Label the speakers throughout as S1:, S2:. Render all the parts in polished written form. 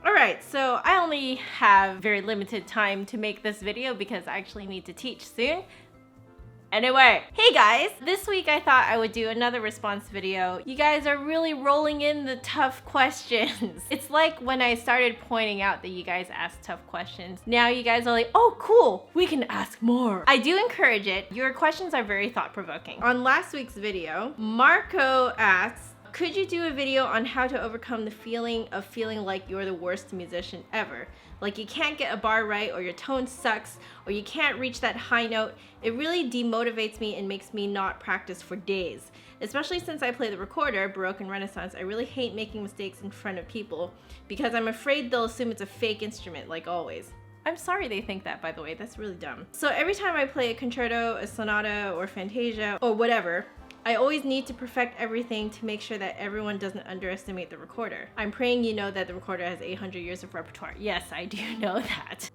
S1: Alright, so I only have very limited time to make this video because I actually need to teach soon. Anyway, hey guys! This week I thought I would do another response video. You guys are really rolling in the tough questions. It's like when I started pointing out that you guys ask tough questions. Now you guys are like, oh cool, we can ask more. I do encourage it. Your questions are very thought-provoking. On last week's video, Marco asks, could you do a video on how to overcome the feeling of feeling like you're the worst musician ever? Like you can't get a bar right, or your tone sucks, or you can't reach that high note. It really demotivates me and makes me not practice for days. Especially since I play the recorder, Baroque and Renaissance, I really hate making mistakes in front of people because I'm afraid they'll assume it's a fake instrument, like always. I'm sorry they think that, by the way, that's really dumb. So every time I play a concerto, a sonata, or fantasia, or whatever, I always need to perfect everything to make sure that everyone doesn't underestimate the recorder. I'm praying you know that the recorder has 800 years of repertoire. Yes, I do know that.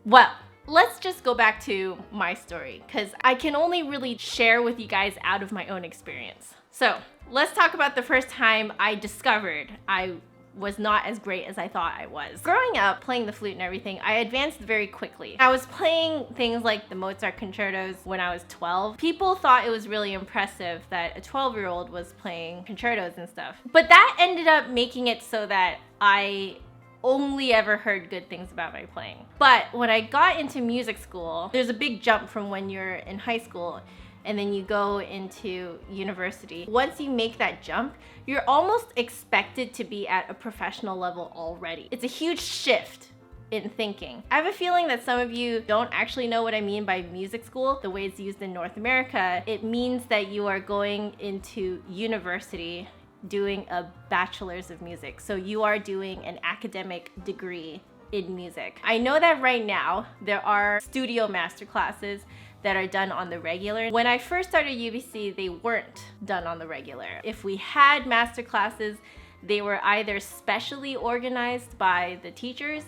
S1: Well, let's just go back to my story, because I can only really share with you guys out of my own experience. So let's talk about the first time I discovered I was not as great as I thought I was. Growing up, playing the flute and everything, I advanced very quickly. I was playing things like the Mozart concertos when I was 12. People thought it was really impressive that a 12-year-old was playing concertos and stuff. But that ended up making it so that I only ever heard good things about my playing. But when I got into music school, there's a big jump from when you're in high school and then you go into university. Once you make that jump, you're almost expected to be at a professional level already. It's a huge shift in thinking. I have a feeling that some of you don't actually know what I mean by music school, the way it's used in North America. It means that you are going into university doing a bachelor's of music. So you are doing an academic degree in music. I know that right now there are studio master classes that are done on the regular. When I first started UBC, they weren't done on the regular. If we had master classes, they were either specially organized by the teachers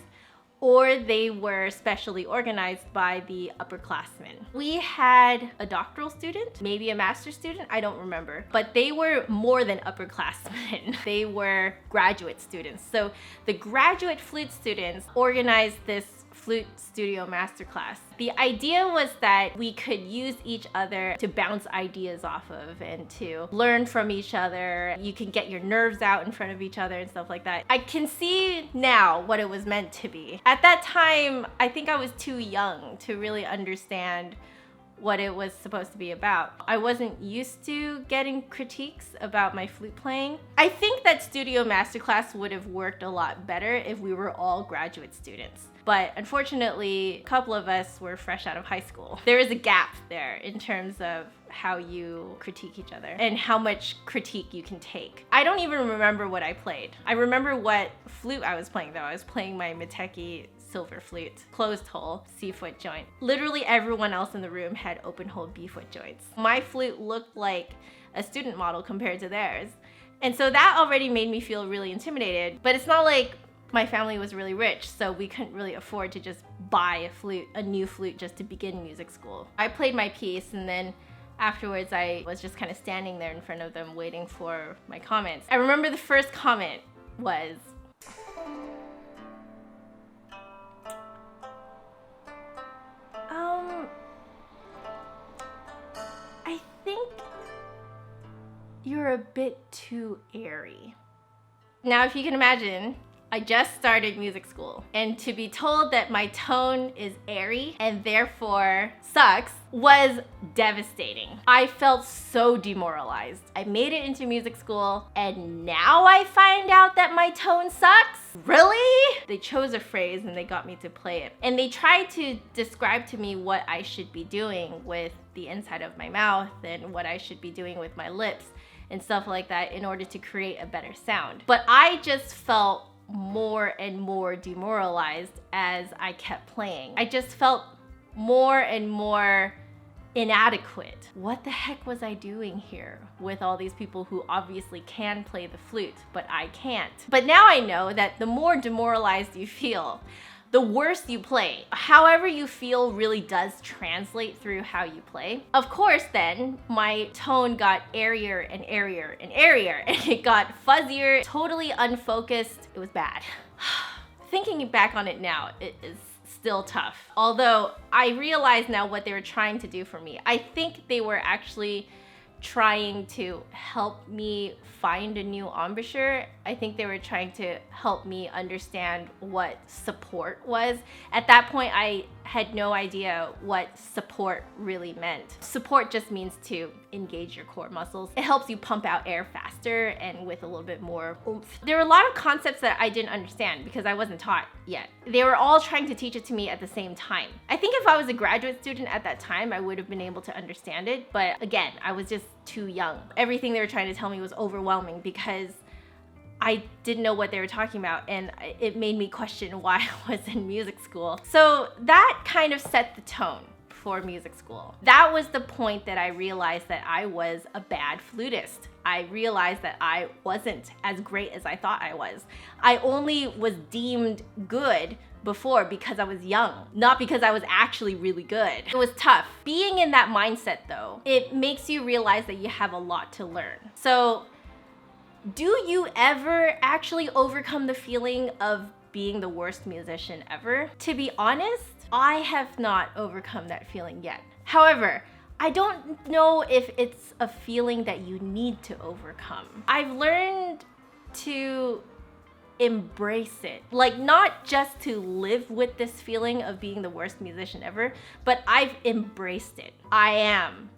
S1: or they were specially organized by the upperclassmen. We had a doctoral student, maybe a master's student, I don't remember, but they were more than upperclassmen. They were graduate students. So the graduate flute students organized this flute studio masterclass. The idea was that we could use each other to bounce ideas off of and to learn from each other. You can get your nerves out in front of each other and stuff like that. I can see now what it was meant to be. At that time, I think I was too young to really understand what it was supposed to be about. I wasn't used to getting critiques about my flute playing. I think that studio masterclass would have worked a lot better if we were all graduate students. But unfortunately, a couple of us were fresh out of high school. There is a gap there in terms of how you critique each other and how much critique you can take. I don't even remember what I played. I remember what flute I was playing though. I was playing my Miteki silver flute, closed hole, C-foot joint. Literally everyone else in the room had open hole B-foot joints. My flute looked like a student model compared to theirs. And so that already made me feel really intimidated, but it's not like my family was really rich, so we couldn't really afford to just buy a new flute just to begin music school. I played my piece and then afterwards I was just kind of standing there in front of them waiting for my comments. I remember the first comment was, I think you're a bit too airy. Now, if you can imagine, I just started music school, and to be told that my tone is airy and therefore sucks was devastating. I felt so demoralized. I made it into music school and now I find out that my tone sucks? Really? They chose a phrase and they got me to play it. And they tried to describe to me what I should be doing with the inside of my mouth and what I should be doing with my lips and stuff like that in order to create a better sound. But I just felt more and more demoralized as I kept playing. I just felt more and more inadequate. What the heck was I doing here with all these people who obviously can play the flute, but I can't? But now I know that the more demoralized you feel, the worse you play. However you feel really does translate through how you play. Of course then, my tone got airier and airier and airier, and it got fuzzier, totally unfocused. It was bad. Thinking back on it now, it is still tough. Although I realize now what they were trying to do for me. I think they were actually trying to help me find a new embouchure. I think they were trying to help me understand what support was. At that point, I had no idea what support really meant. Support just means to engage your core muscles. It helps you pump out air faster and with a little bit more oomph. There were a lot of concepts that I didn't understand because I wasn't taught yet. They were all trying to teach it to me at the same time. I think if I was a graduate student at that time, I would have been able to understand it. But again, I was just too young. Everything they were trying to tell me was overwhelming because I didn't know what they were talking about, and it made me question why I was in music school. So that kind of set the tone for music school. That was the point that I realized that I was a bad flutist. I realized that I wasn't as great as I thought I was. I only was deemed good before because I was young, not because I was actually really good. It was tough. Being in that mindset though, it makes you realize that you have a lot to learn. So do you ever actually overcome the feeling of being the worst musician ever? To be honest, I have not overcome that feeling yet. However, I don't know if it's a feeling that you need to overcome. I've learned to embrace it. Like, not just to live with this feeling of being the worst musician ever, but I've embraced it. I am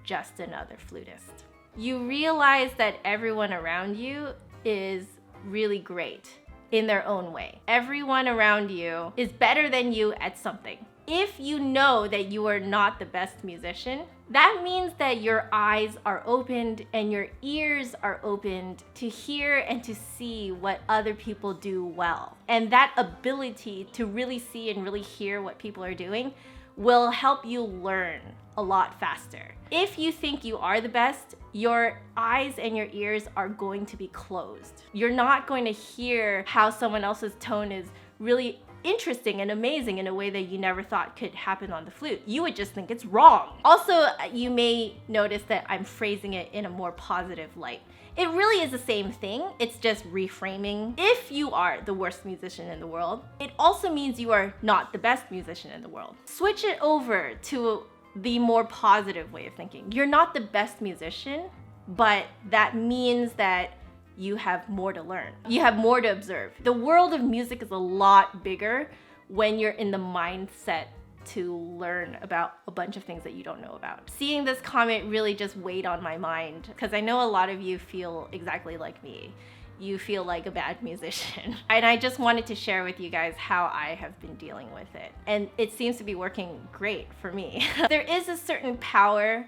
S1: just another flutist. You realize that everyone around you is really great in their own way. Everyone around you is better than you at something. If you know that you are not the best musician, that means that your eyes are opened and your ears are opened to hear and to see what other people do well. And that ability to really see and really hear what people are doing will help you learn a lot faster. If you think you are the best, your eyes and your ears are going to be closed. You're not going to hear how someone else's tone is really interesting and amazing in a way that you never thought could happen on the flute. You would just think it's wrong. Also, you may notice that I'm phrasing it in a more positive light. It really is the same thing, it's just reframing. If you are the worst musician in the world, it also means you are not the best musician in the world. Switch it over to the more positive way of thinking. You're not the best musician, but that means that you have more to learn. You have more to observe. The world of music is a lot bigger when you're in the mindset to learn about a bunch of things that you don't know about. Seeing this comment really just weighed on my mind because I know a lot of you feel exactly like me. You feel like a bad musician. And I just wanted to share with you guys how I have been dealing with it. And it seems to be working great for me. There is a certain power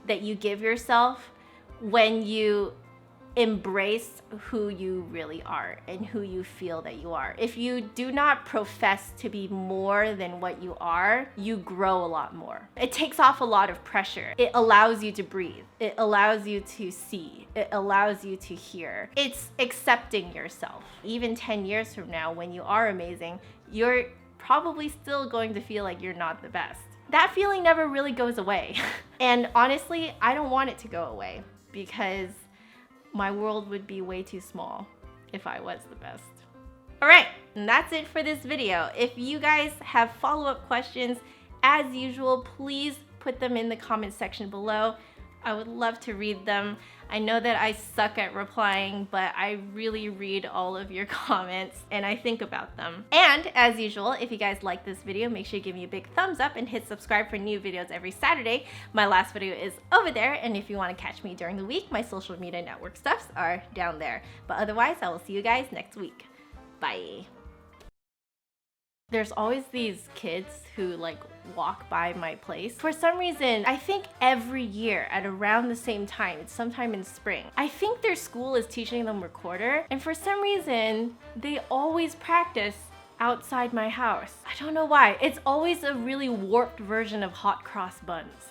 S1: that you give yourself when you embrace who you really are and who you feel that you are. If you do not profess to be more than what you are, you grow a lot more. It takes off a lot of pressure. It allows you to breathe. It allows you to see. It allows you to hear. It's accepting yourself. Even 10 years from now, when you are amazing, you're probably still going to feel like you're not the best. That feeling never really goes away. And honestly, I don't want it to go away because my world would be way too small if I was the best. All right, and that's it for this video. If you guys have follow-up questions, as usual, please put them in the comment section below. I would love to read them. I know that I suck at replying, but I really read all of your comments and I think about them. And as usual, if you guys like this video, make sure you give me a big thumbs up and hit subscribe for new videos every Saturday. My last video is over there, and if you want to catch me during the week, my social media network stuffs are down there. But otherwise, I will see you guys next week. Bye. There's always these kids who like walk by my place. For some reason, I think every year at around the same time, it's sometime in spring, I think their school is teaching them recorder, and for some reason, they always practice outside my house. I don't know why. It's always a really warped version of hot cross buns.